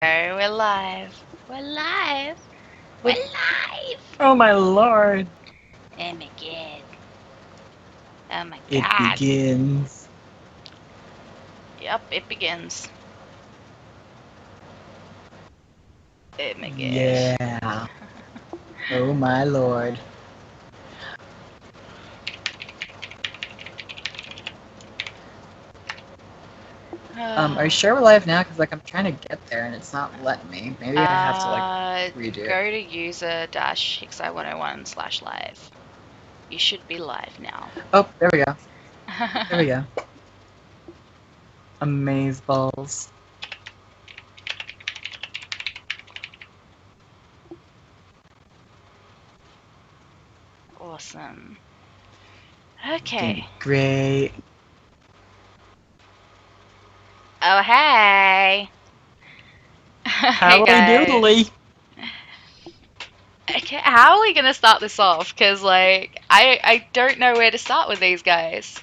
We're live. We're live. We're live. Oh my lord. Oh my god. Oh my It god. begins. Yep, it begins. Oh my gosh. Yeah. Oh my lord. Are you sure we're live now? Because I'm trying to get there and it's not letting me. Maybe I have to redo it. Go to user-xi101/live. You should be live now. Oh, there we go. There we go. Amaze balls. Awesome. Doing Okay. great. Oh, hey. Hey, Howly guys. doodly. Okay, how are we gonna start this off? Because, I don't know where to start with these guys.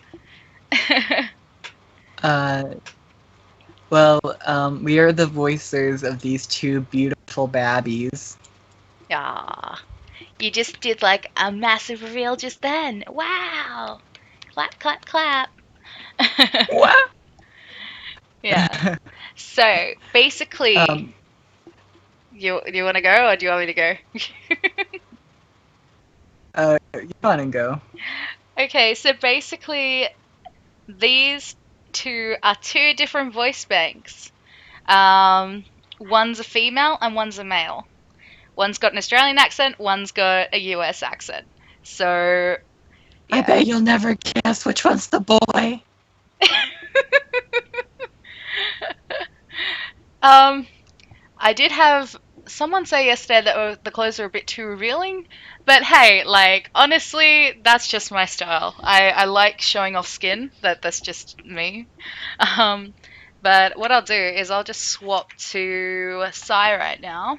Uh, we are the voices of these two beautiful babbies. Ah, you just did like a massive reveal just then. Wow! Clap, clap, clap. What? Yeah. So basically, um, you want to go or do you want me to go? you want to go. Okay, so basically, these two are two different voice banks. Um, one's a female and one's a male. One's got an Australian accent, one's got a US accent. So, I yeah. bet you'll never guess which one's the boy. um, I did have someone say yesterday that the clothes were a bit too revealing, but hey, honestly, that's just my style. I like showing off skin. That's just me. Um, but what I'll do is I'll just swap to Psy right now.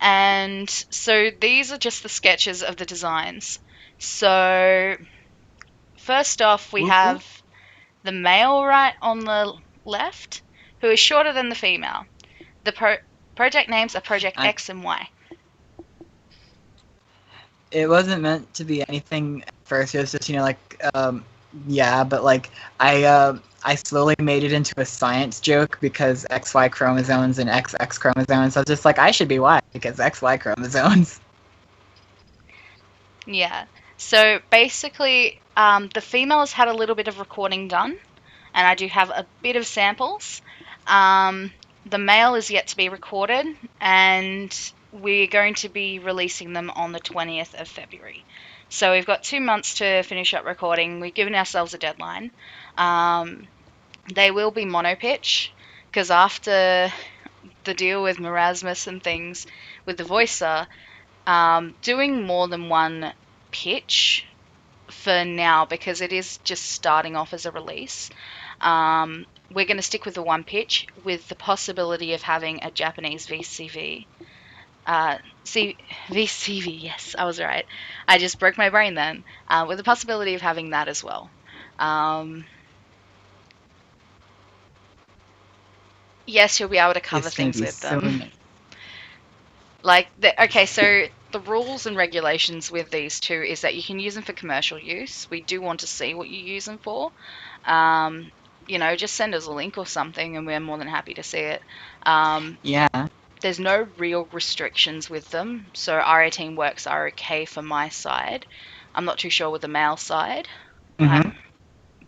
And so these are just the sketches of the designs. So first off, we Whoop whoop. have the male right on the left, who is shorter than the female. The project names are Project I, X and Y. it wasn't meant to be anything at first. It was just, yeah, but I slowly made it into a science joke because XY chromosomes and XX chromosomes. I was just like, I should be Y because XY chromosomes. Yeah. So basically, the females had a little bit of recording done, and I do have a bit of samples. Um, the male is yet to be recorded, and we're going to be releasing them on the 20th of February. So we've got 2 months to finish up recording. We've given ourselves a deadline. Um, they will be mono pitch because after the deal with Marasmus and things with the voicer, doing more than one pitch for now because it is just starting off as a release. We're going to stick with the one pitch with the possibility of having a Japanese VCV. VCV, yes, I was right. I just broke my brain then. With the possibility of having that as well. Um, yes, you'll be able to cover It's gonna things be with so them. nice. Okay, so the rules and regulations with these two is that you can use them for commercial use. We do want to see what you use them for. Um, just send us a link or something, and we're more than happy to see it. Um, Yeah. there's no real restrictions with them, so R18 works are okay for my side. I'm not too sure with the male side, Mm-hmm.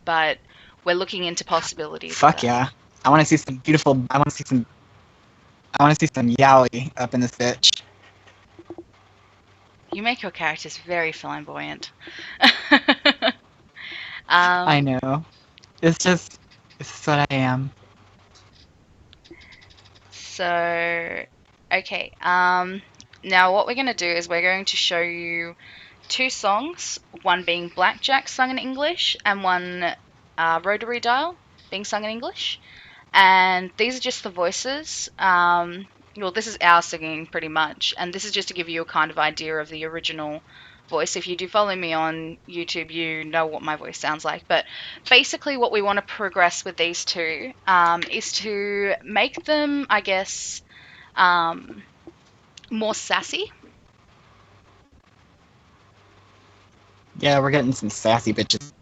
but we're looking into possibilities with Fuck that. yeah. I want to see some beautiful. I want to see some. I want to see some yaoi up in this bitch. You make your characters very flamboyant. I um, know. It's just. It's what I am. So, okay. Now what we're going to do is we're going to show you two songs, one being Blackjack sung in English and one Rotary Dial being sung in English. And these are just the voices. Well, this is our singing pretty much, and this is just to give you a kind of idea of the original voice. If you do follow me on YouTube, you know what my voice sounds like. But basically, what we want to progress with these two is to make them, I guess, um, more sassy. Yeah, we're getting some sassy bitches.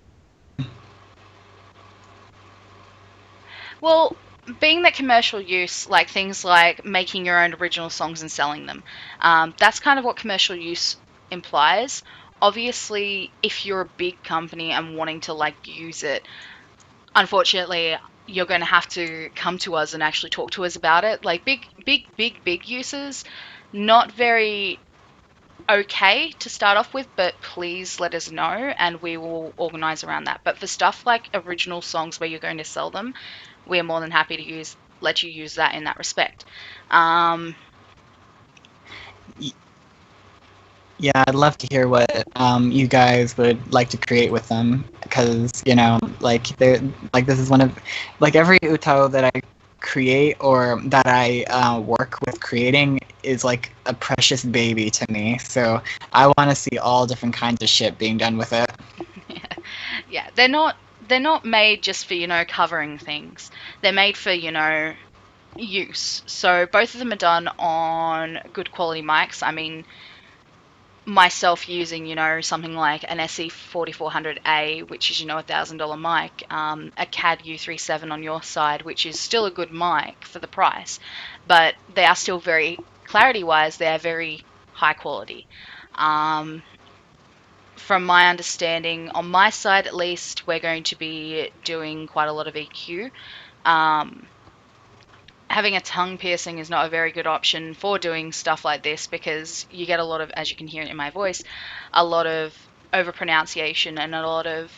Well, being that commercial use, like things like making your own original songs and selling them, that's kind of what commercial use implies. Obviously, if you're a big company and wanting to like use it, unfortunately, you're going to have to come to us and actually talk to us about it. Like big users, not very okay to start off with, but please let us know and we will organize around that. But for stuff like original songs where you're going to sell them, we are more than happy to let you use that in that respect. Yeah, I'd love to hear what you guys would like to create with them, because like this is one of like every Utau that I create or that I work with creating is like a precious baby to me. So I want to see all different kinds of shit being done with it. Yeah, they're not made just for covering things. They're made for use. So both of them are done on good quality mics. I mean, myself using, something like an SE4400A, which is, $1,000 mic, a CAD U37 on your side, which is still a good mic for the price, but they are still clarity-wise, they are very high quality. From my understanding, on my side at least, we're going to be doing quite a lot of EQ. Having a tongue piercing is not a very good option for doing stuff like this because you get a lot of, as you can hear in my voice, a lot of overpronunciation and a lot of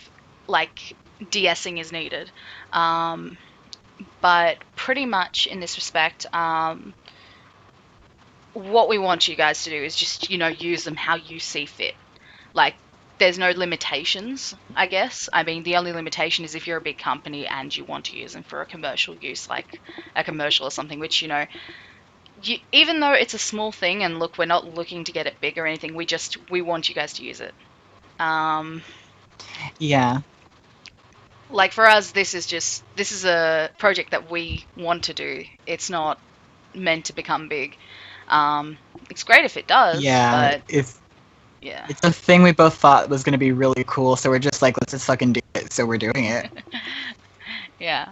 like de-essing is needed. But pretty much in this respect, what we want you guys to do is just, use them how you see fit. Like, there's no limitations, I guess. I mean, the only limitation is if you're a big company and you want to use them for a commercial use, like a commercial or something, which, even though it's a small thing, and look, we're not looking to get it big or anything, we want you guys to use it. Yeah. Like for us, this is a project that we want to do. It's not meant to become big. It's great if it does, Yeah, but yeah. it's a thing we both thought was going to be really cool, so we're just like, let's just fucking do it, so we're doing it. Yeah.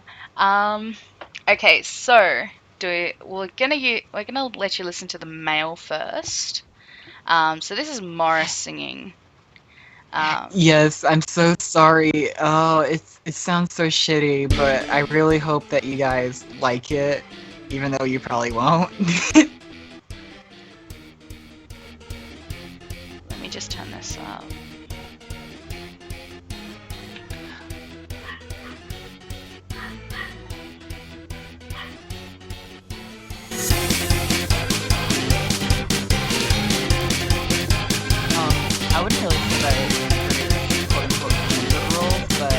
Okay, so we're gonna let you listen to the male first. So this is Morris singing. Yes, I'm so sorry. Oh, it sounds so shitty, but I really hope that you guys like it, even though you probably won't. Let me just turn this up. I wouldn't really say that it's quote unquote comfort role, but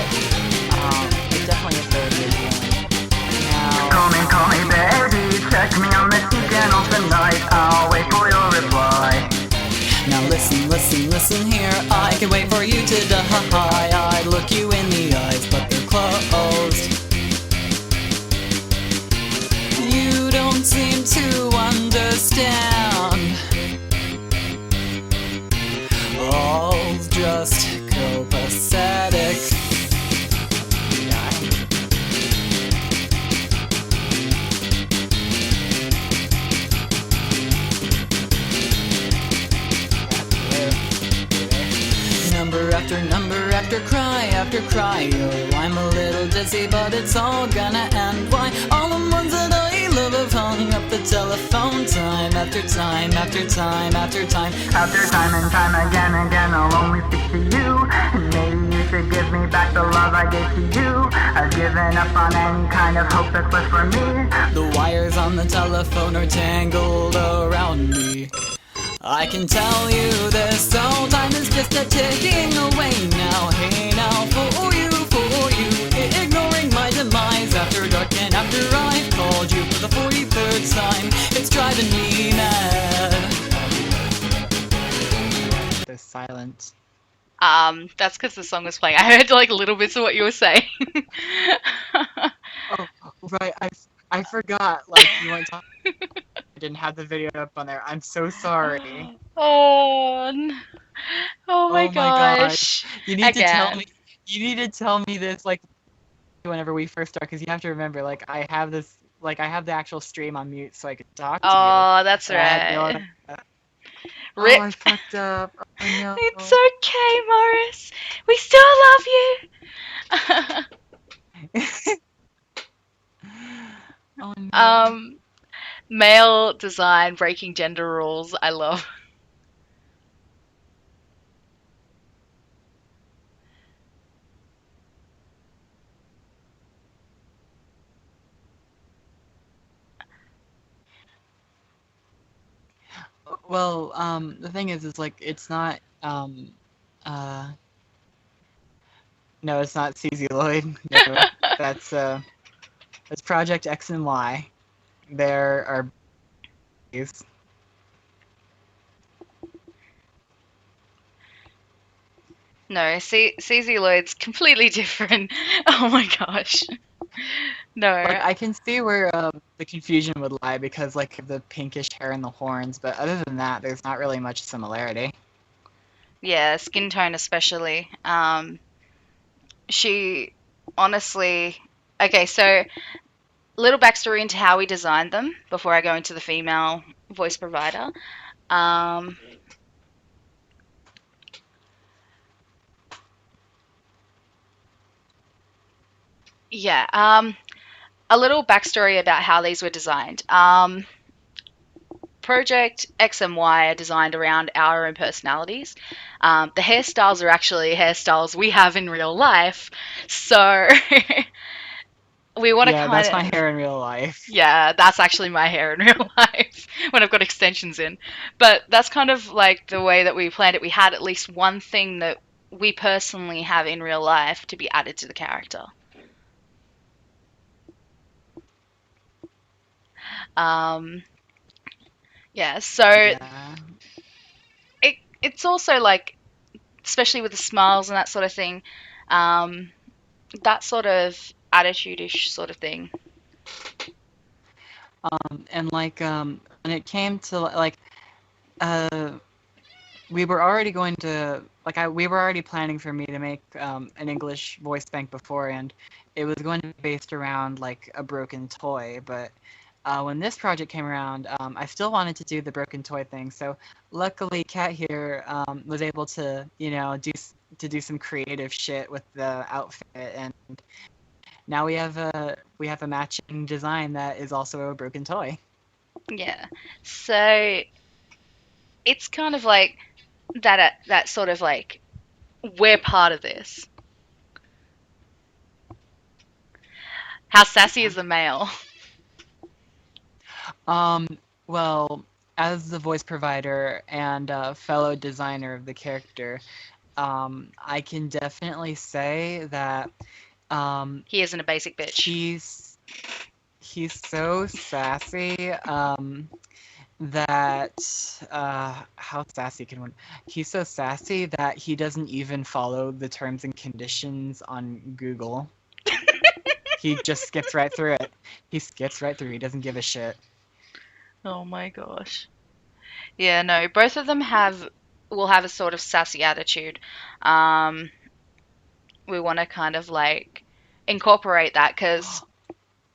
it definitely is very good feeling. Now, Call me, baby. Check me on the channel tonight. I'll wait for your reply. Now listen here. I can wait for you to die. I'd look you in the eyes, but they're closed. You don't seem to understand. All's just copacetic. Number after cry. Oh, I'm a little dizzy, but it's all gonna end. Why? All the ones that I love have hung up the telephone time after time after time after time. After time and time again, I'll only speak to you. And maybe you should give me back the love I gave to you. I've given up on any kind of hope that's left for me. The wires on the telephone are tangled around me. I can tell you this, all time is just a ticking away now. Hey now, for you, ignoring my demise after dark and after I've called you for the 43rd time. It's driving me mad. there's silence. That's because the song was playing. I heard like little bits of what you were saying. Oh, right. I forgot. Like you weren't talking. didn't have the video up on there. I'm so sorry. Oh my Oh my gosh. gosh. You need to tell Again. me. You need to tell me this like whenever we first start, because you have to remember, like I have this, like I have the actual stream on mute so I could talk to you, Oh, that's but I had no. right. Oh, I Rip. fucked up. Oh no. It's okay, Morris. We still love you. Oh no. Male design breaking gender rules. I love. Well, the thing is like it's not uh no, it's not Cesiloid. No, that's Project X and Y. There are these. No, CZ Lloyd's completely different. Oh my gosh. No. Like I can see where the confusion would lie because like of the pinkish hair and the horns, but other than that, there's not really much similarity. Yeah, skin tone especially. She honestly. Okay, so little backstory into how we designed them before I go into the female voice provider. Um, yeah, a little backstory about how these were designed. Project X and Y are designed around our own personalities. The hairstyles are actually hairstyles we have in real life, so we want to Yeah, that's my kind of. hair in real life. Yeah, that's actually my hair in real life when I've got extensions in. But that's kind of like the way that we planned it. We had at least one thing that we personally have in real life to be added to the character. Um, yeah, so Yeah. it's also like, especially with the smiles and that sort of thing, um, that sort of attitude-ish sort of thing. And like when it came to like uh we were already going to like we were already planning for me to make an English voice bank before, and it was going to be based around like a broken toy. But when this project came around, I still wanted to do the broken toy thing. So luckily, Kat here was able to do some creative shit with the outfit, and now we have a matching design that is also a broken toy. Yeah. So it's kind of like that sort of like we're part of this. How sassy Yeah. is the male? Um, well, as the voice provider and fellow designer of the character, I can definitely say that He isn't a basic bitch. he's so sassy that how sassy can one? He's so sassy that he doesn't even follow the terms and conditions on Google. He just skips right through it. He skips right through. He doesn't give a shit. Oh my gosh. Yeah, no, both of them will have a sort of sassy attitude. Um, we want to kind of like incorporate that because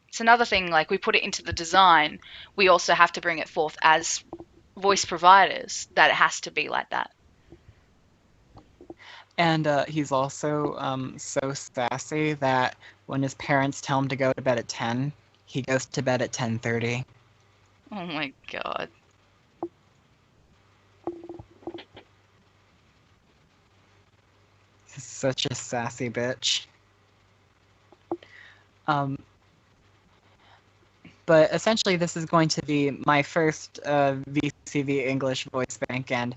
it's another thing. Like we put it into the design, we also have to bring it forth as voice providers that it has to be like that. And he's also so sassy that when his parents tell him to go to bed at 10, he goes to bed at 10:30. Oh my god. He's such a sassy bitch. Um, but essentially, this is going to be my first VCV English voice bank, and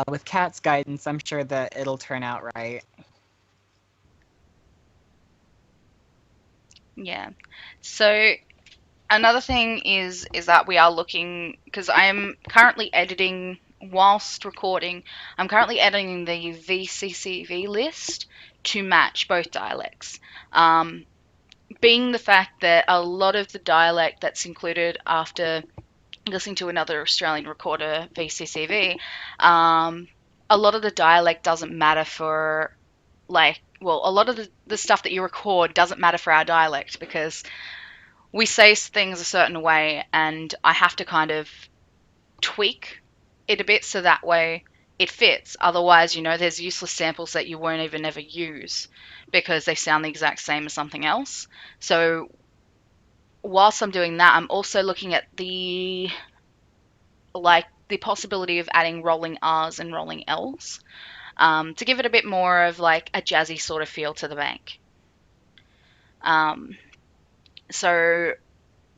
with Kat's guidance, I'm sure that it'll turn out right. Yeah. So another thing is that we are looking because I am currently editing whilst recording. I'm currently editing the Vccv list to match both dialects. Being the fact that a lot of the dialect that's included after listening to another Australian recorder, Vccv, a lot of the dialect doesn't matter for, like, well, a lot of the stuff that you record doesn't matter for our dialect because we say things a certain way, and I have to kind of tweak it a bit so that way it fits. Otherwise, there's useless samples that you won't even ever use because they sound the exact same as something else. So whilst I'm doing that, I'm also looking at the possibility of adding rolling R's and rolling L's to give it a bit more of like a jazzy sort of feel to the bank. So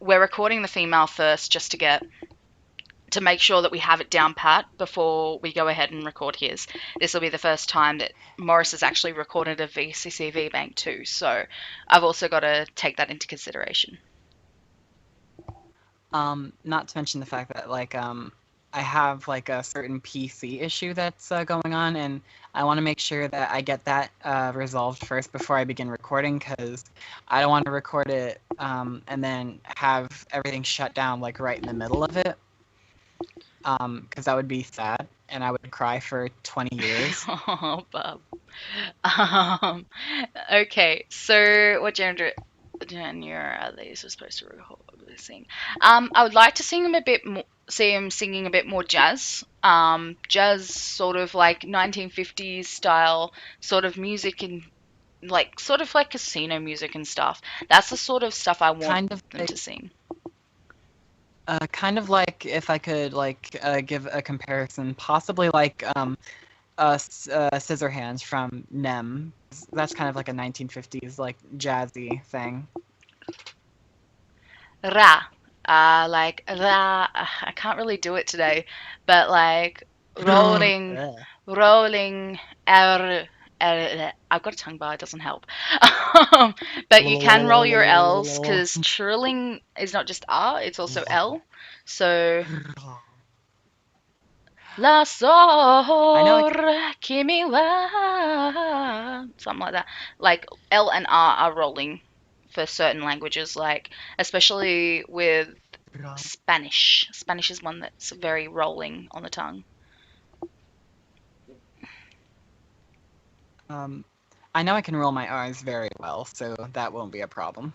we're recording the female first just to make sure that we have it down pat before we go ahead and record his. This will be the first time that Morris has actually recorded a VCCV bank too, so I've also got to take that into consideration. Not to mention the fact that I have like a certain PC issue that's going on, and I want to make sure that I get that resolved first before I begin recording, because I don't want to record it and then have everything shut down like right in the middle of it, because that would be sad and I would cry for 20 years. Oh, Bob. Okay, so what genre are these supposed to sing? I would like to sing him a bit more. See him singing a bit more jazz. Jazz, sort of like 1950s style, sort of music, and sort of like casino music and stuff. That's the sort of stuff I want them to sing. Kind of like, if I could give a comparison, possibly like Scissorhands from Nem. That's kind of like a 1950s like jazzy thing. Ra. Like ra. I can't really do it today, but like rolling, r. I've got a tongue bar, it doesn't help. But you can roll your L's because trilling is not just R, it's also L. So La Sor Kimi wa, something like that. Like L and R are rolling for certain languages, like especially with Spanish. Spanish is one that's very rolling on the tongue. I know I can roll my R's very well, so that won't be a problem.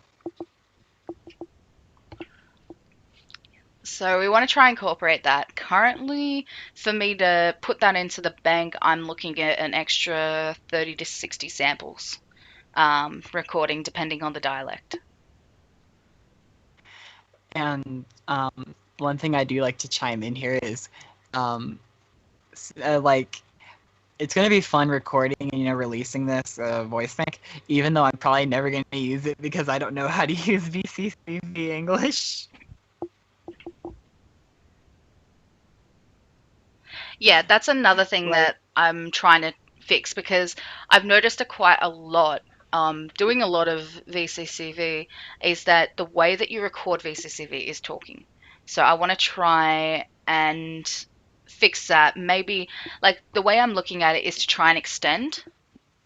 So we want to try and incorporate that. Currently, for me to put that into the bank, I'm looking at an extra 30 to 60 samples recording, depending on the dialect. And one thing I do like to chime in here is, it's going to be fun recording and, releasing this voice bank, even though I'm probably never going to use it because I don't know how to use Vccv English. Yeah, that's another thing that I'm trying to fix, because I've noticed quite a lot, doing a lot of VCCV, is that the way that you record VCCV is talking. So I want to try and fix that. Maybe, like, the way I'm looking at it is to try and extend.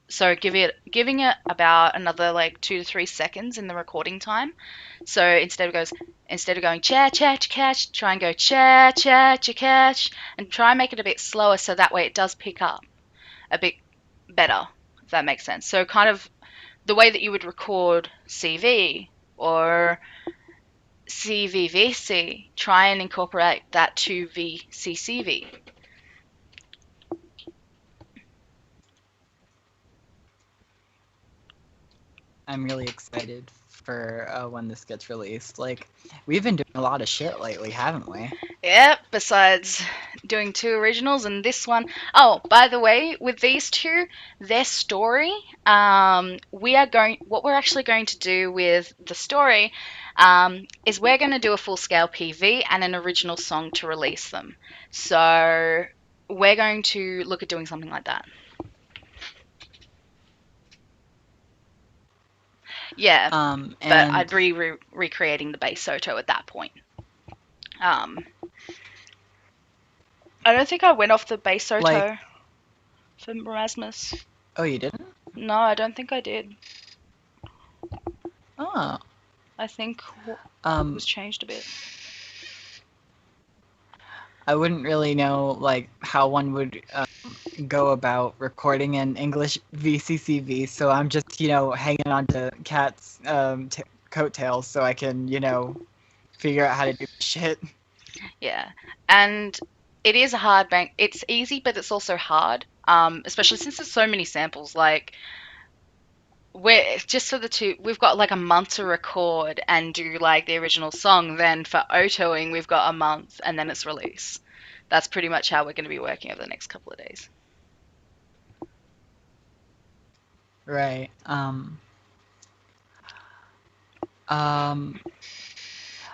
So giving it about another 2 to 3 seconds in the recording time. So instead of going cha cha cha catch, try and go cha cha cha catch, and try and make it a bit slower so that way it does pick up a bit better, if that makes sense. So kind of the way that you would record CV or CVVC, try and incorporate that to VCCV. I'm really excited for when this gets released. We've been doing a lot of shit lately, haven't we? Yep, besides doing 2 originals and this one. Oh, by the way, with these 2, their story, what we're actually going to do with the story is we're going to do a full-scale PV and an original song to release them. So we're going to look at doing something like that. Yeah, but I'd be recreating the bass soto at that point. I don't think I went off the bass soto for Erasmus. Oh, you didn't? No, I don't think I did. Oh. I think it was changed a bit. I wouldn't really know like how one would go about recording in English VCCV, so I'm just hanging on to Kat's coattails so I can figure out how to do shit. Yeah, and it is a hard bank. It's easy, but it's also hard. Especially since there's so many samples. Like we're just for the two, we've got like a month to record and do like the original song. Then for autoing, we've got a month, and then it's release. That's pretty much how we're going to be working over the next couple of days. Right.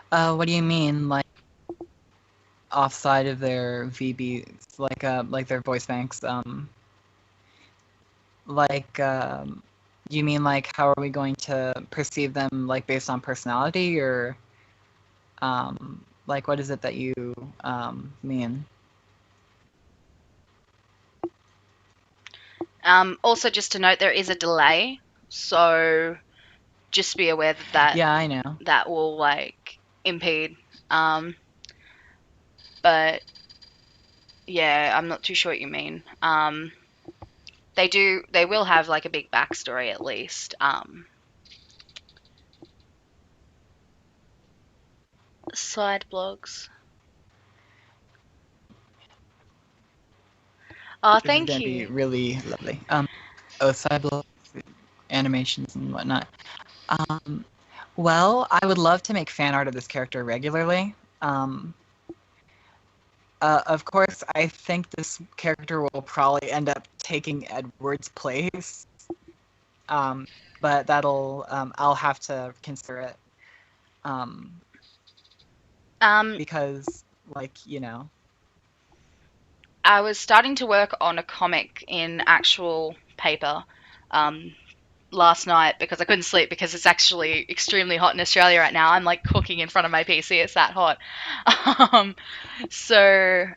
What do you mean, like offside of their VBs, like their voice banks? Like, you mean like how are we going to perceive them, like based on personality, or like what is it that you mean? Also, just to note, there is a delay, so just be aware that Yeah, I know. that will like impede. But yeah, I'm not too sure what you mean. They will have like a big backstory at least. Side blogs. Oh, This is thank gonna be you. really lovely. Cyber animations and whatnot. Well, I would love to make fan art of this character regularly. Of course, I think this character will probably end up taking Edward's place. But I'll have to consider it. Because, like, I was starting to work on a comic in actual paper last night because I couldn't sleep because it's actually extremely hot in Australia right now. I'm like cooking in front of my PC. It's that hot. So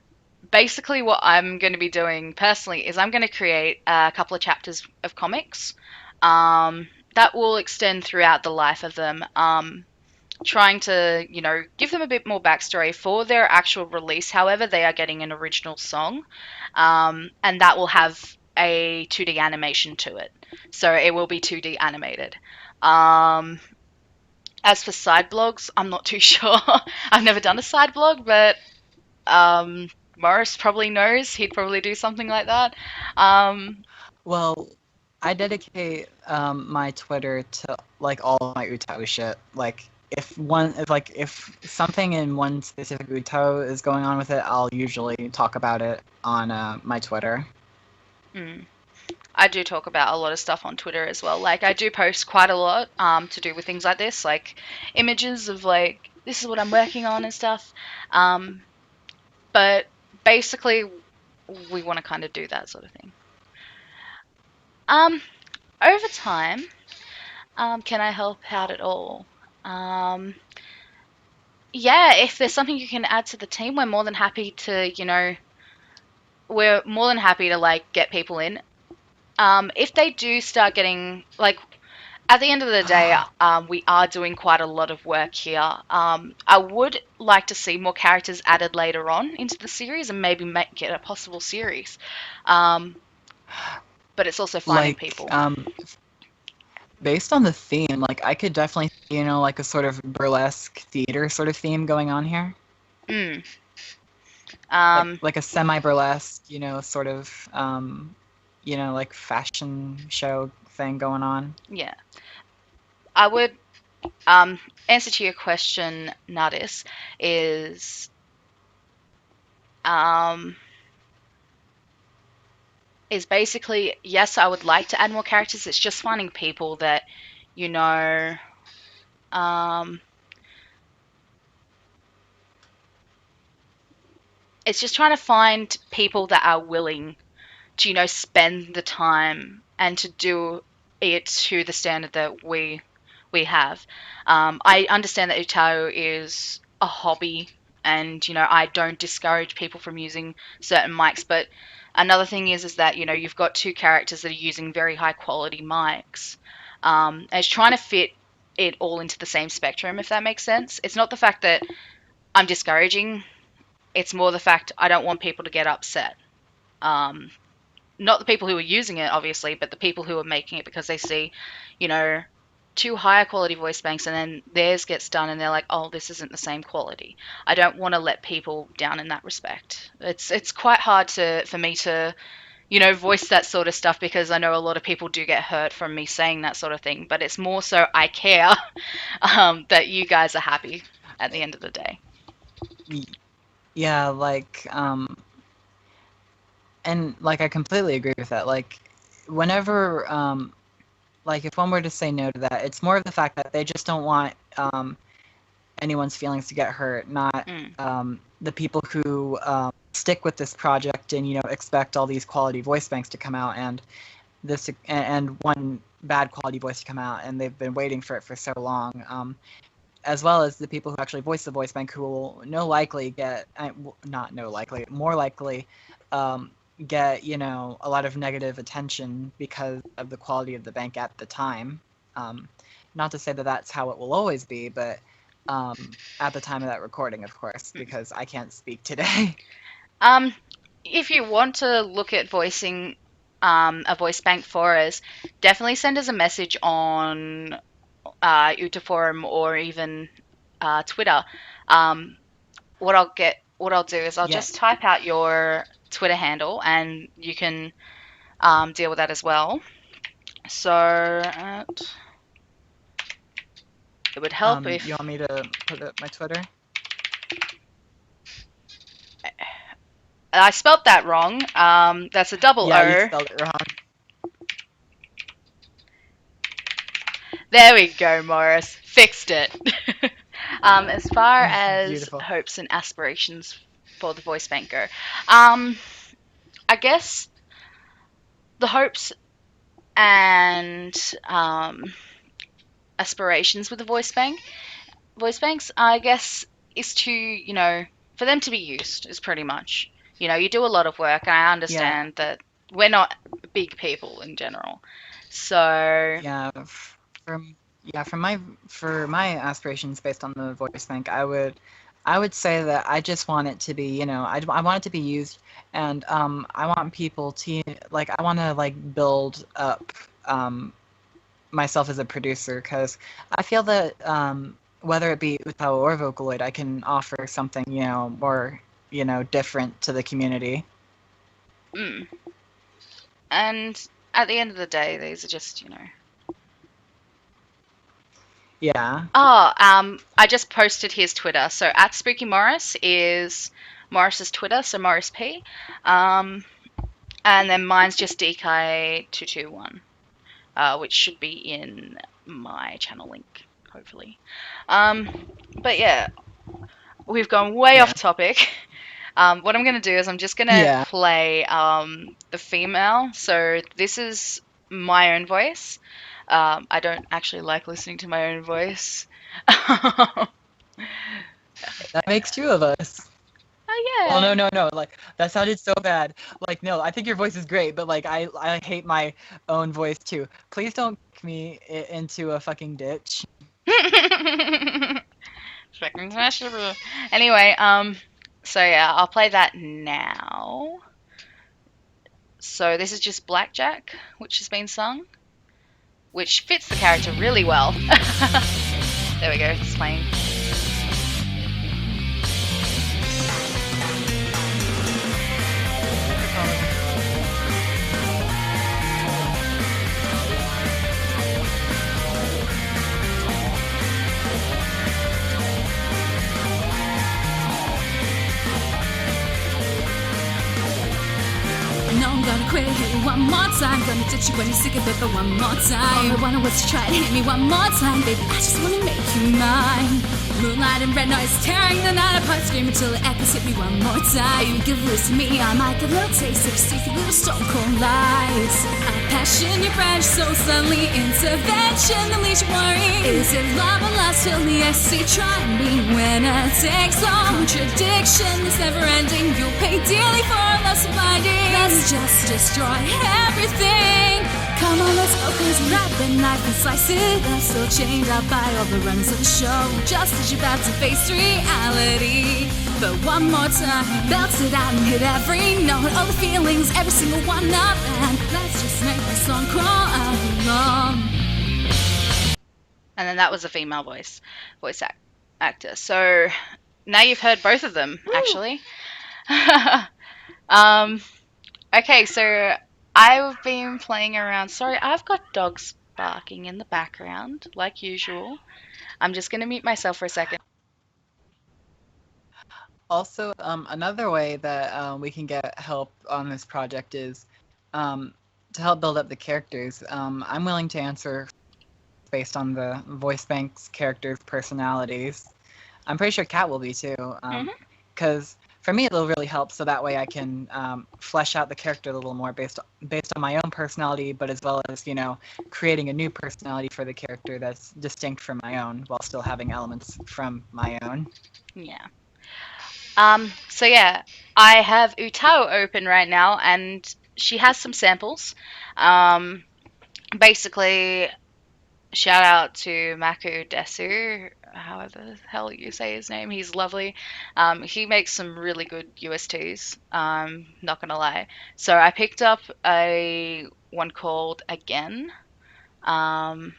basically what I'm going to be doing personally is I'm going to create a couple of chapters of comics that will extend throughout the life of them. Trying to, give them a bit more backstory for their actual release. However, they are getting an original song, and that will have a 2D animation to it. So it will be 2D animated. As for side blogs, I'm not too sure. I've never done a side blog, but Morris probably knows. He'd probably do something like that. well, I dedicate my Twitter to like all my Utau shit. Like if something in one specific Utau is going on with it, I'll usually talk about it on my Twitter. I do talk about a lot of stuff on Twitter as well. Like I do post quite a lot to do with things like this, like images of like this is what I'm working on and stuff. But basically, we want to kind of do that sort of thing. Over time, can I help out at all? Yeah, if there's something you can add to the team, we're more than happy to, we're more than happy to like get people in. If they do start getting like at the end of the day, we are doing quite a lot of work here. I would like to see more characters added later on into the series and maybe make it a possible series. But it's also finding Like, people. based on the theme, like I could definitely see, like a sort of burlesque theater sort of theme going on here. Like a semi-burlesque, sort of, like fashion show thing going on. Yeah. I would answer to your question, Nadis, is basically yes, I would like to add more characters. It's just finding people that it's just trying to find people that are willing to spend the time and to do it to the standard that we have. I understand that Utau is a hobby, and I don't discourage people from using certain mics, but another thing is that you've got two characters that are using very high quality mics, and it's trying to fit it all into the same spectrum, if that makes sense. It's not the fact that I'm discouraging It's more the fact I don't want people to get upset. Not the people who are using it, obviously, but the people who are making it, because they see, you know, 2 higher quality voice banks and then theirs gets done and they're like, oh, this isn't the same quality. I don't want to let people down in that respect. It's quite hard for me to, you know, voice that sort of stuff, because I know a lot of people do get hurt from me saying that sort of thing, but it's more so I care that you guys are happy at the end of the day. Yeah, like, and like I completely agree with that. Like, whenever, like if one were to say no to that, it's more of the fact that they just don't want anyone's feelings to get hurt, not the people who stick with this project and, you know, expect all these quality voice banks to come out and one bad quality voice to come out, and they've been waiting for it for so long. As well as the people who actually voice the voice bank, who will more likely get, get, you know, a lot of negative attention because of the quality of the bank at the time. Not to say that that's how it will always be, but at the time of that recording, of course, because I can't speak today. If you want to look at voicing a voice bank for us, definitely send us a message on Utau forum or even Twitter. What I'll do is I'll just type out your Twitter handle and you can deal with that as well. So it would help if you want me to put up my Twitter. I spelt that wrong. That's a double O. You spelled it wrong. There we go, Morris. Fixed it. As far as Beautiful. hopes and aspirations for the voice bank go, I guess the hopes and aspirations with the voice banks, I guess, is to, you know, for them to be used is pretty much, you know, you do a lot of work, and I understand that we're not big people in general. So for my aspirations based on the voice bank, I would say that I just want it to be, you know, I want it to be used, and I want people to, like, I want to, like, build up myself as a producer, because I feel that whether it be Utau or Vocaloid, I can offer something, you know, more, you know, different to the community. And at the end of the day, these are just, you know. Yeah. I just posted his Twitter. So at Spooky Morris is Morris's Twitter, so Morris P. And then mine's just DK221, which should be in my channel link, hopefully. But yeah, we've gone way off topic. What I'm going to do is I'm just going to play the female. So this is my own voice. I don't actually like listening to my own voice. That makes 2 of us. Oh, yeah. Oh, no. Like, that sounded so bad. Like, no, I think your voice is great, but, like, I hate my own voice, too. Please don't kick me into a fucking ditch. Anyway, so yeah, I'll play that now. So this is just Blackjack, which has been sung, which fits the character really well. There we go, it's playing. No, I'm gonna quit, hit you one more time. Gonna ditch you when you're sick of it, but one more time. All I wanted was to try and hit me one more time. Baby, I just wanna make you mine. Moonlight and red noise tearing the night apart. Scream until the echoes hit me one more time. You give loose to me, I might get a little taste of sticky little stone cold lies. I passion your branch so suddenly. Intervention, the leash worry. Is it love or lust till the SC try me when it takes long? Contradiction is never ending. You'll pay dearly for love just blinding. Let's just destroy everything. Come on, let's go crazy. Grab the knife and slice it. I'm still chained up by all the runners of the show. Just as you're about to face reality. But one more time, belts it out and hit every note. All the feelings, every single one of them. Let's just make the song crawl along. And then that was a female voice actor. So now you've heard both of them, actually. Okay, so I've been playing around. Sorry, I've got dogs barking in the background, like usual. I'm just going to mute myself for a second. Also, another way that we can get help on this project is to help build up the characters. I'm willing to answer based on the voice bank's characters' personalities. I'm pretty sure Kat will be too, because for me it'll really help. So that way I can flesh out the character a little more based on my own personality, but as well as creating a new personality for the character that's distinct from my own, while still having elements from my own. Yeah. So yeah, I have Utau open right now, and she has some samples. Basically, shout out to Maku Desu, however the hell you say his name. He's lovely. He makes some really good USTs. Not gonna lie. So I picked up a one called Again. I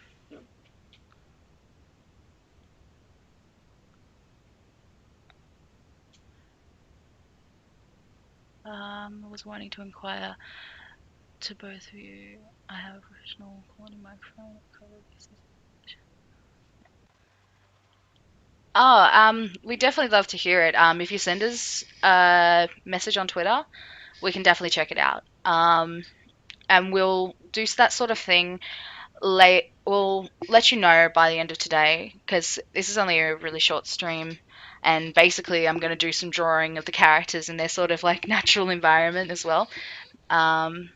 was wanting to inquire to both of you. I have a professional quality microphone. We definitely love to hear it. If you send us a message on Twitter, we can definitely check it out. And we'll do that sort of thing late. We'll let you know by the end of today, because this is only a really short stream. And basically, I'm going to do some drawing of the characters in their sort of like natural environment as well. And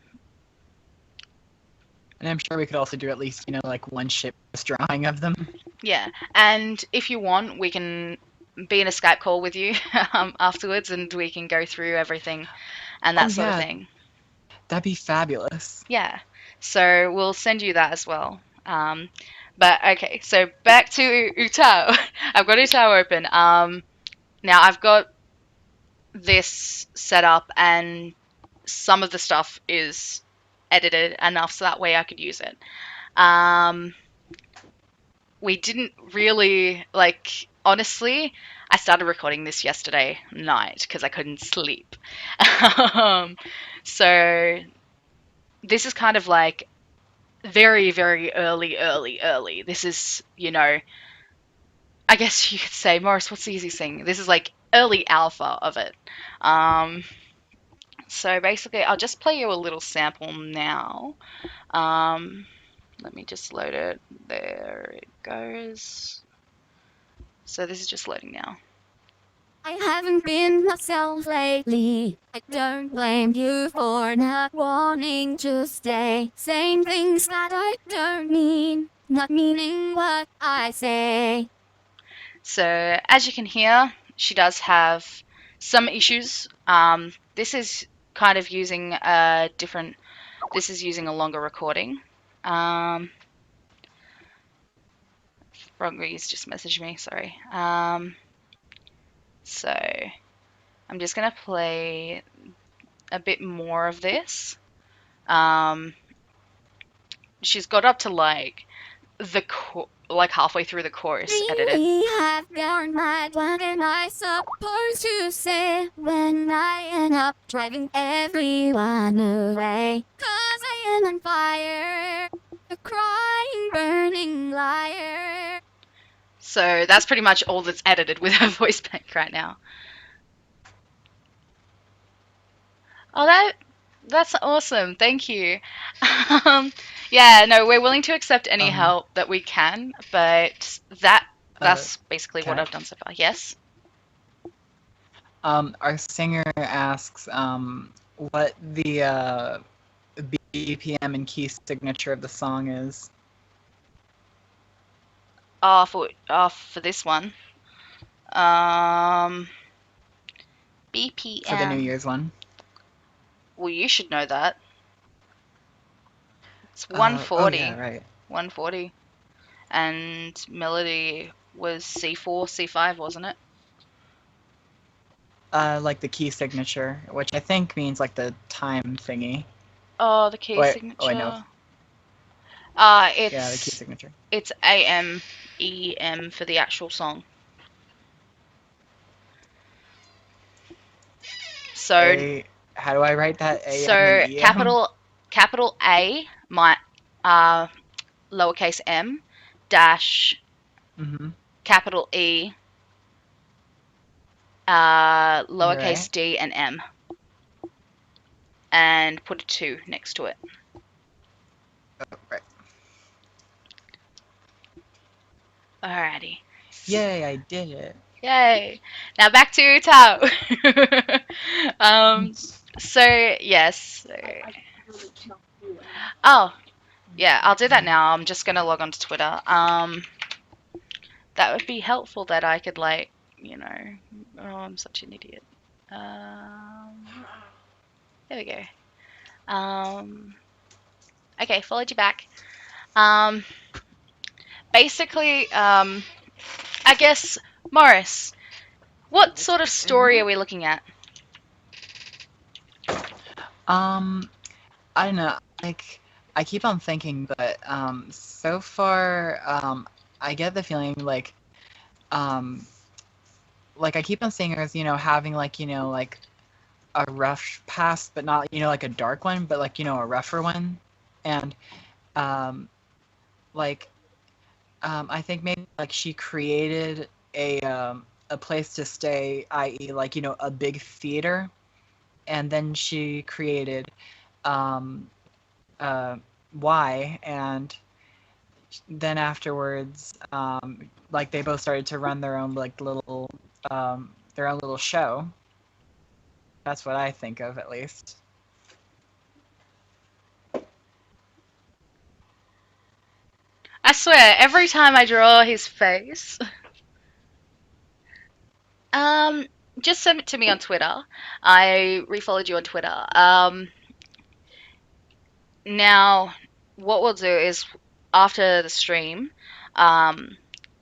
I'm sure we could also do at least, like one ship's drawing of them. Yeah, and if you want, we can be in a Skype call with you afterwards, and we can go through everything and that sort of thing. That'd be fabulous. Yeah, so we'll send you that as well. But okay, so back to Utau. I've got Utau open. Now I've got this set up, and some of the stuff is edited enough so that way I could use it. We didn't really, honestly, I started recording this yesterday night because I couldn't sleep. So this is kind of like very, very early. This is, I guess you could say, Morris, what's the easiest thing? This is like early alpha of it. So basically, I'll just play you a little sample now. Let me just load it. There it goes. So this is just loading now. I haven't been myself lately. I don't blame you for not wanting to stay. Saying things that I don't mean, not meaning what I say. So as you can hear, she does have some issues. This is kind of using a different. This is using a longer recording. Froggy's just messaged me, sorry. So I'm just gonna play a bit more of this. She's got up to like halfway through the chorus edited. We have down my what am I supposed to say when I end up driving everyone away? 'Cause I am on fire, a crying, burning liar. So that's pretty much all that's edited with her voice bank right now. Oh, that's awesome. Thank you. Yeah, no, we're willing to accept any help that we can, but that's basically what I've done so far. Yes? Our singer asks what the BPM and key signature of the song is. For this one. BPM. For the New Year's one. Well, you should know that. It's Oh 140. yeah, right. 140. And melody was C4, C5, wasn't it? Like the key signature, which I think means like the time thingy. Oh, the key Wait, signature. oh I know. Yeah, the key It's signature. it's AM, EM for the actual song. So How do I write that? AM and so EM? capital A, my lowercase m, dash Mm-hmm. capital E, lowercase Right. d and m, and put a 2 next to it. Oh, right. Alrighty. Yay, I did it. Yay. Now back to Utau. So yes. Oh, yeah, I'll do that now. I'm just gonna log on to Twitter. That would be helpful that I could like, oh, I'm such an idiot. There we go. Okay, followed you back. Basically, I guess, Morris, what sort of story are we looking at? I don't know. Like, I keep on thinking, but so far, I get the feeling like I keep on seeing her as having like a rough past, but not like a dark one, but like a rougher one, and um, like I think maybe like she created a place to stay, i.e., like a big theater, and then she created um, uh, Y, and then afterwards, like they both started to run their own like their own little show. That's what I think of, at least. I swear, every time I draw his face, um, just send it to me on Twitter. I refollowed you on Twitter. Now, what we'll do is after the stream, um,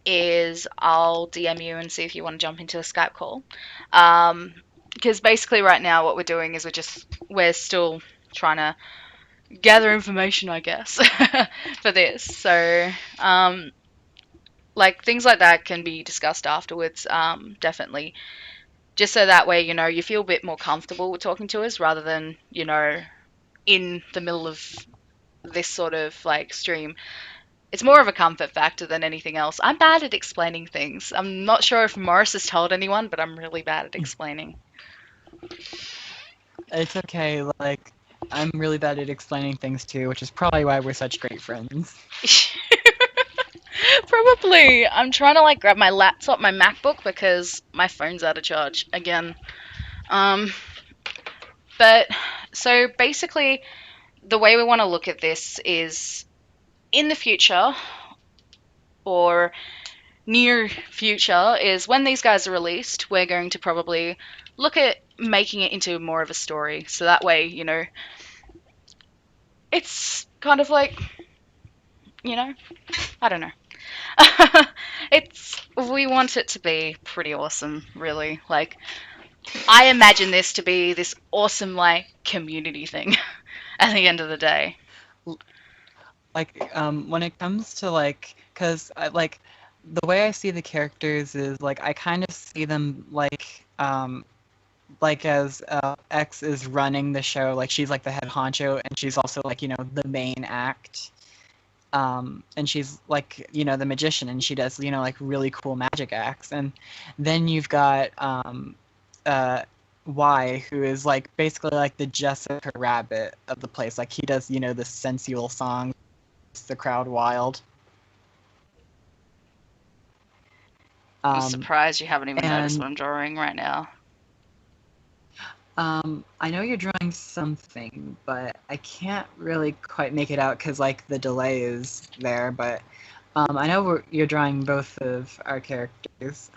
is I'll DM you and see if you want to jump into a Skype call. Because basically right now what we're doing is we're still trying to gather information, I guess, for this. So, like things like that can be discussed afterwards, definitely. Just so that way, you feel a bit more comfortable with talking to us rather than, in the middle of this sort of like stream. It's more of a comfort factor than anything else. I'm bad at explaining things. I'm not sure if Morris has told anyone, but I'm really bad at explaining. It's okay. Like, I'm really bad at explaining things too, which is probably why we're such great friends. Probably. I'm trying to like grab my laptop, my MacBook, because my phone's out of charge again. But so basically, the way we want to look at this is in the future or near future is when these guys are released, we're going to probably look at making it into more of a story. So that way, it's kind of like, I don't know. We want it to be pretty awesome, really. Like, I imagine this to be this awesome, like, community thing at the end of the day. Like, when it comes to like, cause like the way I see the characters is like I kind of see them like as X is running the show, like she's like the head honcho, and she's also like the main act. And she's like the magician, and she does like really cool magic acts, and then you've got Y, who is like basically like the Jessica Rabbit of the place. Like he does the sensual songs, the crowd wild. I'm surprised you haven't even noticed and what I'm drawing right now. I know you're drawing something, but I can't really quite make it out because like the delay is there. But I know you're drawing both of our characters.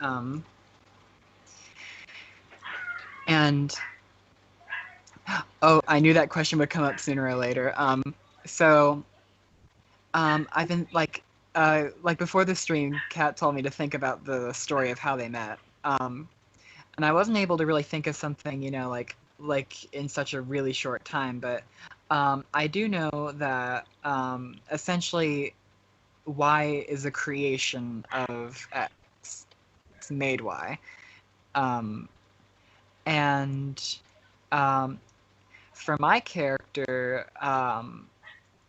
And Oh, I knew that question would come up sooner or later. So I've been like before the stream, Kat told me to think about the story of how they met. And I wasn't able to really think of something, like in such a really short time. But I do know that essentially Y is a creation of X. It's made Y. And for my character,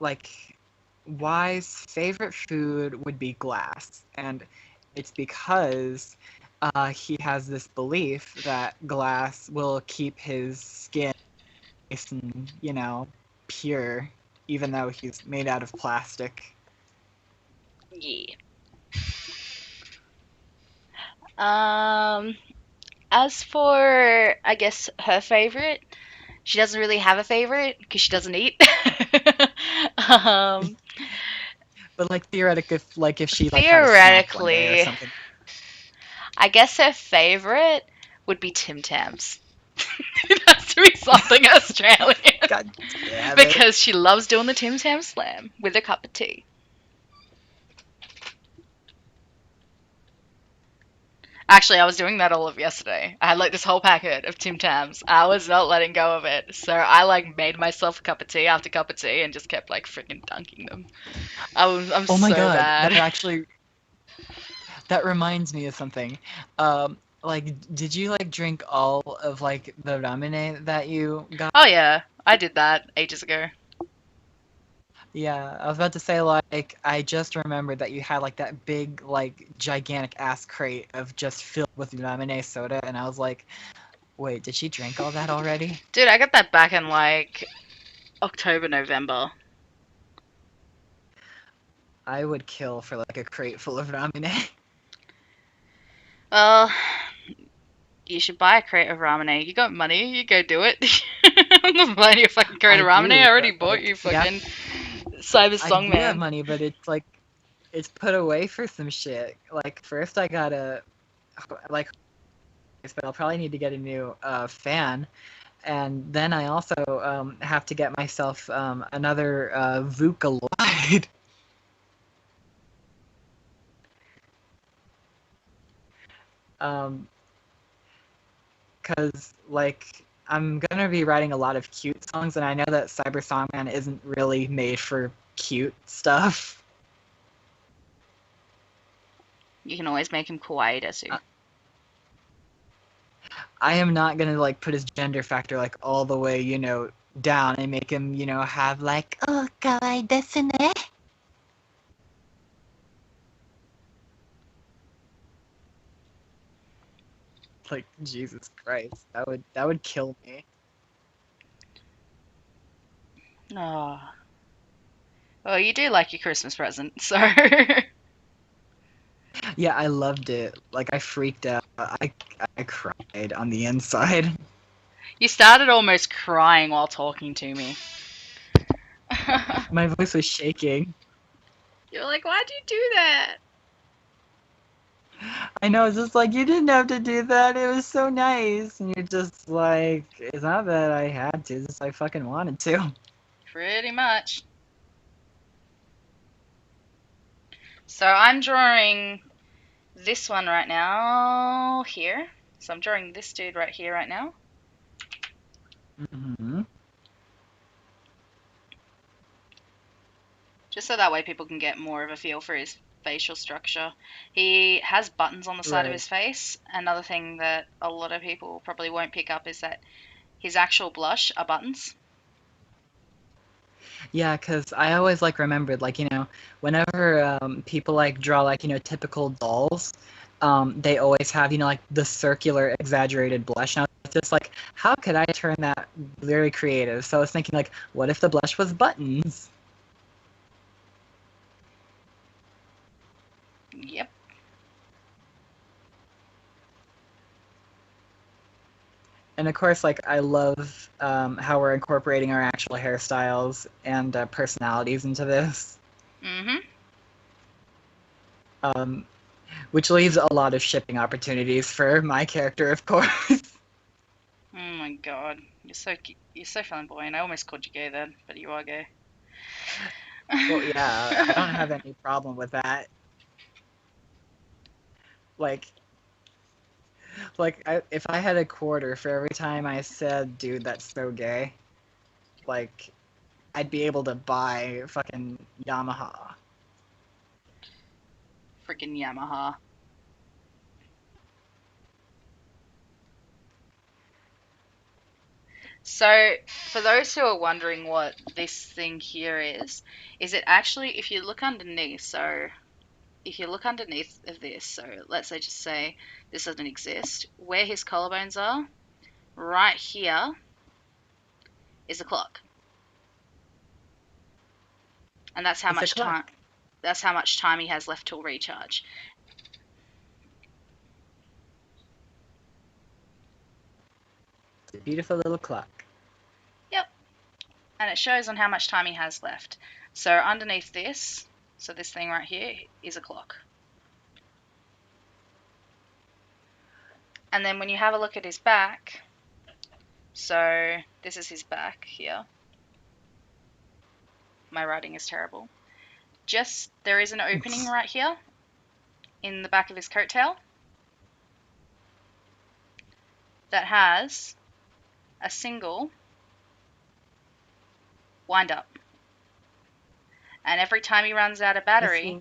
like Y's favorite food would be glass, and it's because he has this belief that glass will keep his skin nice and, pure, even though he's made out of plastic. Yeah. As for, I guess, her favorite, she doesn't really have a favorite because she doesn't eat. um, But like theoretically, if she like had a snack one day or theoretically, something. I guess her favorite would be Tim Tams. It has to be something Australian God damn it. because she loves doing the Tim Tam slam with a cup of tea. Actually, I was doing that all of yesterday. I had like this whole packet of Tim Tams. I was not letting go of it. So I like made myself a cup of tea after cup of tea and just kept like freaking dunking them. I'm Oh my so god, bad. that reminds me of something. Like, did you like drink all of like the ramen that you got? Oh yeah, I did that ages ago. Yeah, I was about to say, like, I just remembered that you had like that big, like, gigantic ass crate of just filled with ramen soda, and I was like, wait, did she drink all that already? Dude, I got that back in like October, November. I would kill for like a crate full of ramen. Well, you should buy a crate of ramen. You got money, you go do it. I'm not buying you a fucking crate of ramen. I already but, bought like, you yeah, fucking Cyber I Song do have Man. money, but it's like, it's put away for some shit. Like, first I gotta, like, but I'll probably need to get a new fan. And then I also have to get myself another Vocaloid. Because like I'm gonna be writing a lot of cute songs, and I know that Cyber Songman isn't really made for cute stuff. You can always make him kawaii desu. I am not gonna like put his gender factor like all the way, down and make him, have like, oh, kawaii desu ne. Like, Jesus Christ, that would kill me. Oh. Well, you do like your Christmas present, so. Yeah, I loved it. Like, I freaked out. I cried on the inside. You started almost crying while talking to me. My voice was shaking. You're like, why'd you do that? I know, it's just like, you didn't have to do that. It was so nice. And you're just like, it's not that I had to, it's just I fucking wanted to. Pretty much. So I'm drawing this one right now here. So I'm drawing this dude right here right now. Mm-hmm. Just so that way people can get more of a feel for his facial structure. He has buttons on the side of Right. his face. Another thing that a lot of people probably won't pick up is that his actual blush are buttons. Yeah, because I always like remembered, like, whenever people like draw like, typical dolls, they always have, like the circular exaggerated blush. Now it's just like, how could I turn that very creative? So I was thinking like, what if the blush was buttons? Yep. And of course, like, I love how we're incorporating our actual hairstyles and personalities into this. Mm-hmm. Which leaves a lot of shipping opportunities for my character, of course. Oh my god, you're so flamboyant. I almost called you gay then, but you are gay. Well, yeah, I don't have any problem with that. Like, if I had a quarter for every time I said, dude, that's so gay, like, I'd be able to buy fucking Yamaha. Freaking Yamaha. So, for those who are wondering what this thing here is it actually, if you look underneath, so if you look underneath of this, so let's say just say this doesn't exist, where his collarbones are, right here is a clock. And that's how It's a much time clock. that's how much time he has left till recharge. It's a beautiful little clock. Yep. And it shows on how much time he has left. So underneath this, so this thing right here is a clock. And then when you have a look at his back, so this is his back here. My writing is terrible. There is an opening right here in the back of his coattail that has a single wind up. And every time he runs out of battery,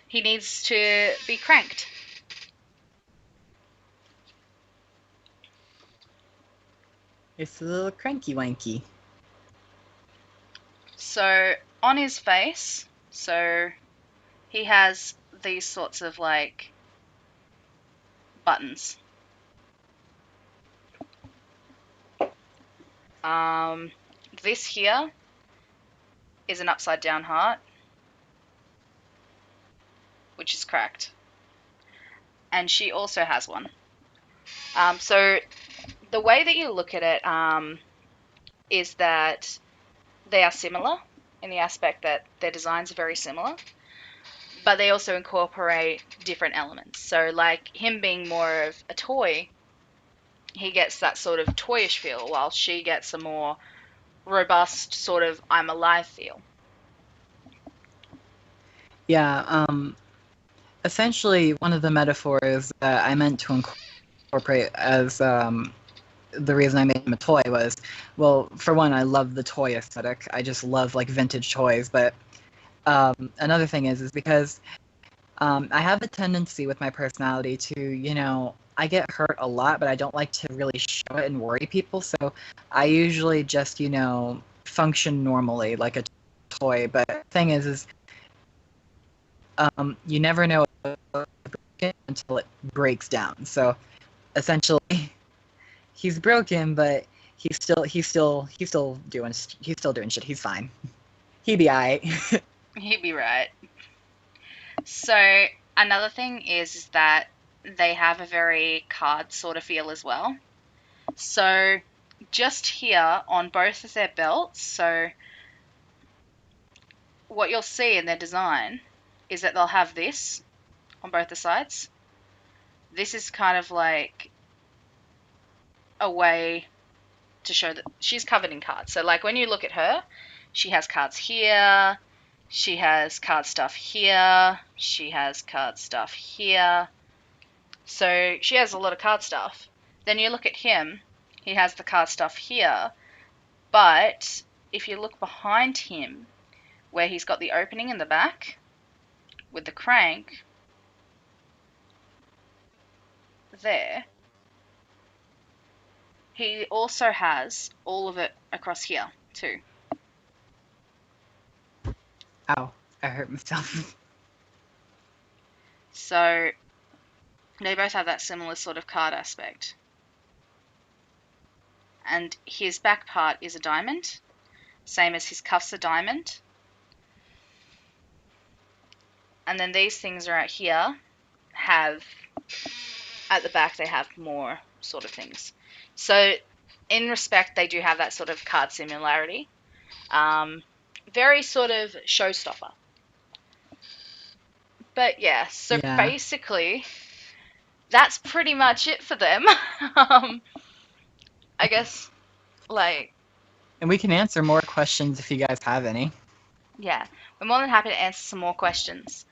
he needs to be cranked. It's a little cranky wanky. So on his face, so he has these sorts of like buttons. This here is an upside down heart, which is cracked. And she also has one. So the way that you look at it is that they are similar in the aspect that their designs are very similar, but they also incorporate different elements. So like him being more of a toy, he gets that sort of toyish feel, while she gets a more robust sort of I'm alive feel. Yeah, essentially one of the metaphors that I meant to incorporate as the reason I made him a toy was, well, for one, I love the toy aesthetic. I just love like vintage toys. But another thing is because I have a tendency with my personality to, I get hurt a lot, but I don't like to really show it and worry people. So I usually just, function normally like a toy. But the thing is you never know until it breaks down. So essentially, he's broken, but he's still doing shit. He's fine. He be alright. He'd be right. So another thing is that they have a very card sort of feel as well. So just here on both of their belts, so what you'll see in their design is that they'll have this on both the sides. This is kind of like a way to show that she's covered in cards. So like when you look at her, she has cards here, she has card stuff here, she has card stuff here. So she has a lot of card stuff. Then you look at him, he has the card stuff here, but if you look behind him, where he's got the opening in the back with the crank, there, he also has all of it across here too. Ow, I hurt myself. So they both have that similar sort of card aspect. And his back part is a diamond, same as his cuffs are diamond. And then these things right here have, at the back, they have more sort of things. So in respect, they do have that sort of card similarity. Very sort of showstopper. But yeah, so Yeah. basically, that's pretty much it for them. I guess, like, And we can answer more questions if you guys have any. yeah, we're more than happy to answer some more questions.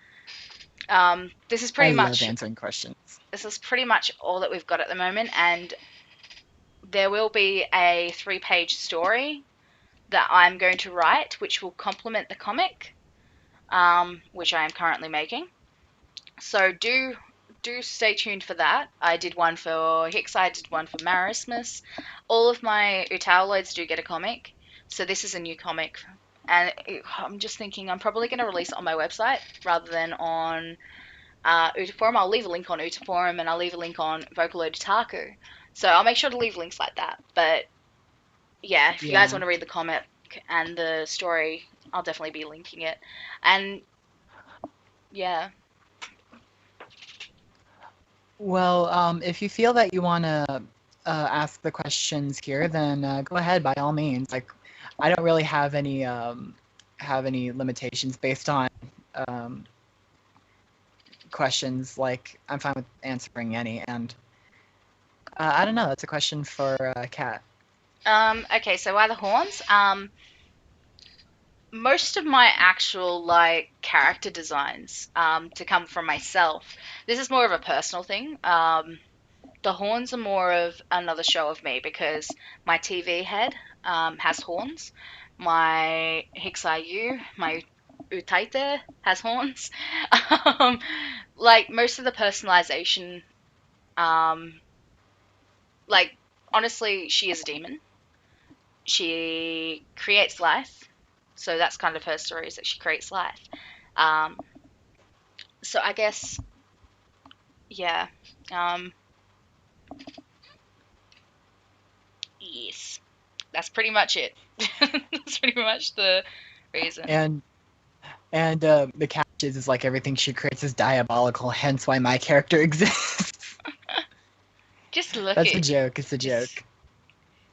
This is I pretty love much answering questions. all that we've got at the moment, and there will be a 3-page story that I'm going to write, which will complement the comic, which I am currently making. So do stay tuned for that. I did one for Hicks, I did one for Marismus. All of my UTAULOIDS do get a comic, so this is a new comic. And I'm just thinking I'm probably going to release it on my website rather than on Utaforum. I'll leave a link on Utaforum and I'll leave a link on Vocaloid Otaku. So I'll make sure to leave links like that. But yeah, if you guys want to read the comic and the story, I'll definitely be linking it. And yeah. Well, if you feel that you want to ask the questions here, then go ahead by all means. Like, I don't really have any limitations based on questions. Like, I'm fine with answering any, and I don't know. That's a question for Kat. Okay, so why the horns? Most of my actual like character designs to come from myself. This is more of a personal thing. The horns are more of another show of me because my TV head has horns. My Hicks-IU, my Utaite has horns. Like most of the personalization, like honestly, she is a demon. She creates life, so that's kind of her story, is that she creates life. Um, so I guess, yeah. Um, yes, that's pretty much it. That's pretty much the reason. And the catch is like everything she creates is diabolical. Hence why my character exists. Just look That's a at joke. It's a joke.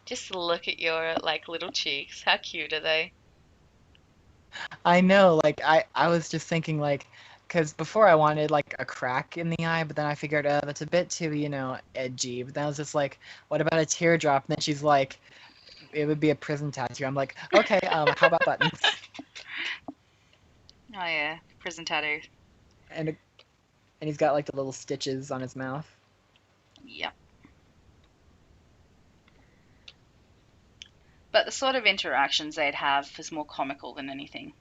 just look at your like little cheeks. How cute are they? I know, like I was just thinking like, because before I wanted like a crack in the eye, but then I figured, that's a bit too, edgy. But then I was just like, what about a teardrop? And then she's like, it would be a prison tattoo. I'm like, okay, how about buttons? Oh yeah, prison tattoo. And he's got like the little stitches on his mouth. Yep. But the sort of interactions they'd have is more comical than anything.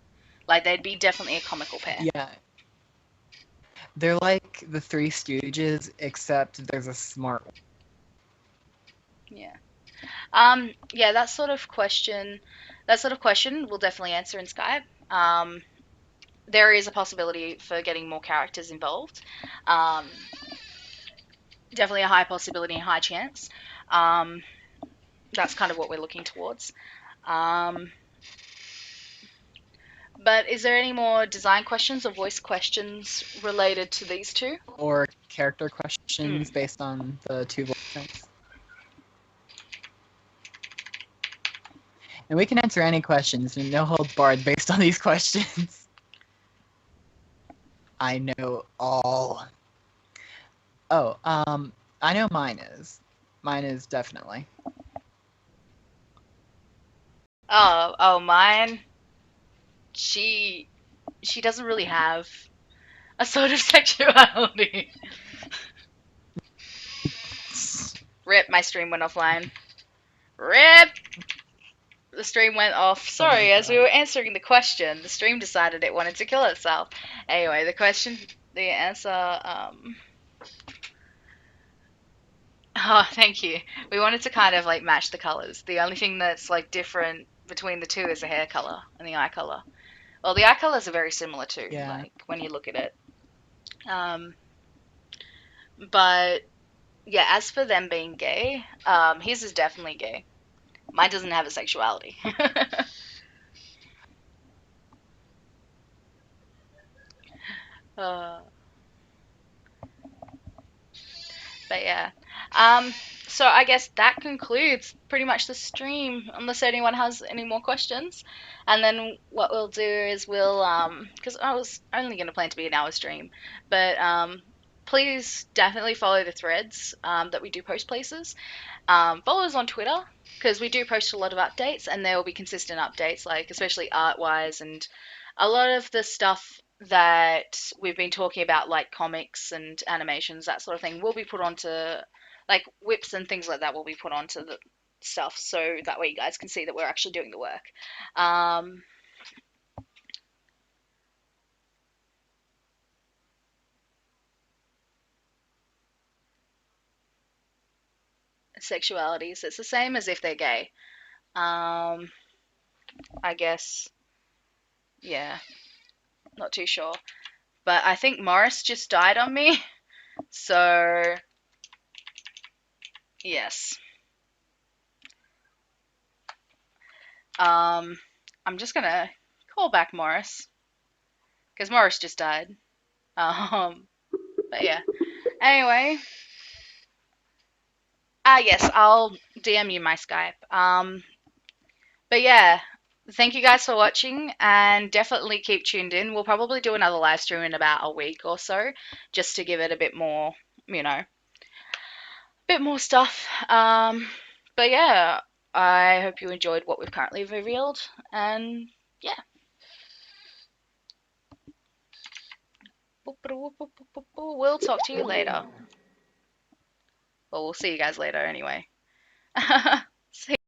Like they'd be definitely a comical pair. Yeah. They're like the Three Stooges, except there's a smart one. Yeah. Yeah, that sort of question we'll definitely answer in Skype. There is a possibility for getting more characters involved. Definitely a high possibility and high chance. That's kind of what we're looking towards. But is there any more design questions or voice questions related to these two? Or character questions based on the two voice things. And we can answer any questions, and no holds barred based on these questions. I know all. Oh, I know mine is. Mine is definitely. Oh, mine. She doesn't really have a sort of sexuality. Rip, my stream went offline. Rip! The stream went off. Sorry, as we were answering the question, the stream decided it wanted to kill itself. Anyway, the answer, oh, thank you. We wanted to kind of like match the colors. The only thing that's like different between the two is the hair color and the eye color. Well, the eye colors are very similar too, like when you look at it. But yeah, as for them being gay, his is definitely gay. Mine doesn't have a sexuality. But But yeah. So I guess that concludes pretty much the stream, unless anyone has any more questions. And then what we'll do is because I was only going to plan to be an hour stream, but please definitely follow the threads that we do post places. Follow us on Twitter because we do post a lot of updates, and there will be consistent updates, like especially art-wise and a lot of the stuff that we've been talking about, like comics and animations, that sort of thing, will be put onto, like whips and things like that, will be put onto the stuff, so that way you guys can see that we're actually doing the work. Sexualities, it's the same as if they're gay. I guess, yeah, not too sure. But I think Morris just died on me, so yes. I'm just gonna call back Morris because Morris just died. But yeah. Anyway, yes, I'll DM you my Skype. But yeah, thank you guys for watching, and definitely keep tuned in. We'll probably do another live stream in about a week or so, just to give it a bit more, stuff. But yeah, I hope you enjoyed what we've currently revealed, and yeah. We'll talk to you later. Well, we'll see you guys later anyway. See